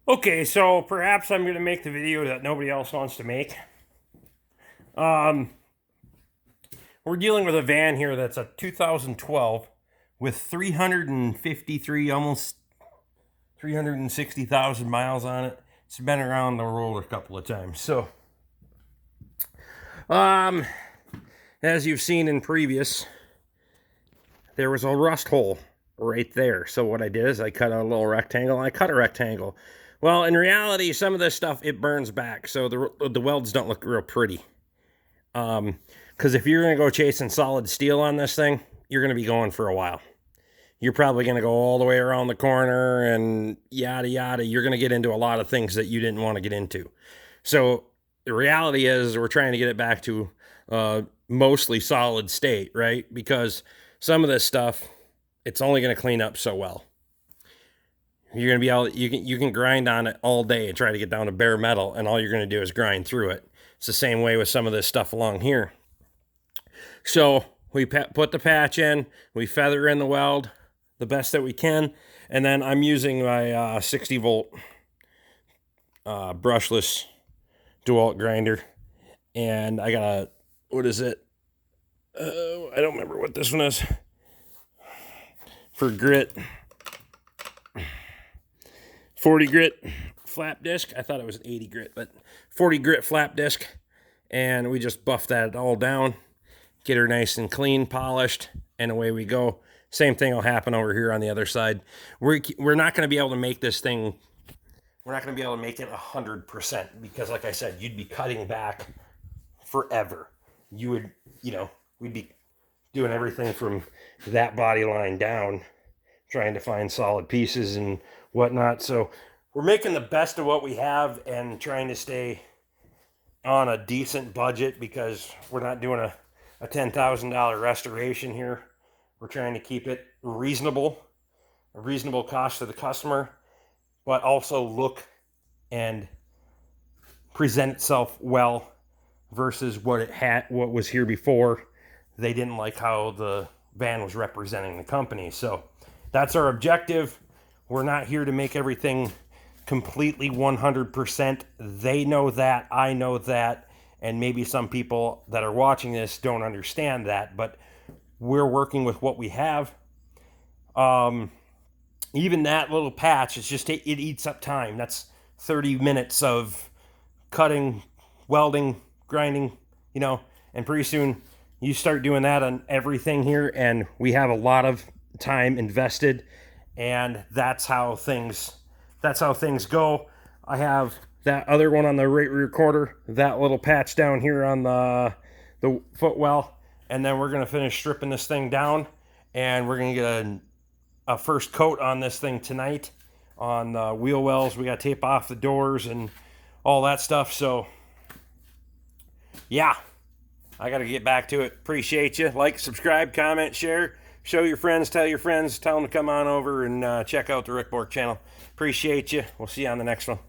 Okay, so perhaps I'm going to make the video that nobody else wants to make. Um, we're dealing with a van here that's a 2012 with 353, almost 360,000 miles on it. It's been around the world a couple of times. So, as you've seen in previous, there was a rust hole right there. So what I did is I cut out a little rectangle. I cut a rectangle. Well, in reality, some of this stuff, it burns back. So the welds don't look real pretty. Because if you're going to go chasing solid steel on this thing, you're going to be going for a while. You're probably going to go all the way around the corner and yada, yada. You're going to get into a lot of things that you didn't want to get into. So the reality is we're trying to get it back to mostly solid state, right? Because some of this stuff, it's only going to clean up so well. You're going to be able, you can grind on it all day and try to get down to bare metal, and all you're going to do is grind through it. It's the same way with some of this stuff along here. So we put the patch in, we feather in the weld the best that we can, and then I'm using my 60 volt brushless DeWalt grinder, and I got a, what is it? I don't remember what this one is. For grit, 40 grit flap disc. I thought it was 80 grit, but 40 grit flap disc. And we just buff that all down, get her nice and clean, polished, and away we go. Same thing will happen over here on the other side. We're not going to be able to make this thing, we're not going to be able to make it 100% because, like I said, you'd be cutting back forever. You would, we'd be doing everything from that body line down, trying to find solid pieces and whatnot. So we're making the best of what we have and trying to stay on a decent budget because we're not doing a $10,000 restoration here. We're trying to keep it reasonable, a reasonable cost to the customer, but also look and present itself well versus what was here before. They didn't like how the van was representing the company. So that's our objective. We're not here to make everything completely 100%. They know that, I know that, and maybe some people that are watching this don't understand that, but we're working with what we have. Even that little patch, it eats up time. That's 30 minutes of cutting, welding, grinding, and pretty soon you start doing that on everything here, and we have a lot of time invested, and that's how things go. I have that other one on the right rear quarter, that little patch down here on the footwell, and then we're going to finish stripping this thing down, and we're going to get a first coat on this thing tonight on the wheel wells. We got to tape off the doors and all that stuff. So yeah, I got to get back to it. Appreciate you. Like, subscribe, comment, share. Show your friends, tell your friends, tell them to come on over and check out the Rick Bork channel. Appreciate you. We'll see you on the next one.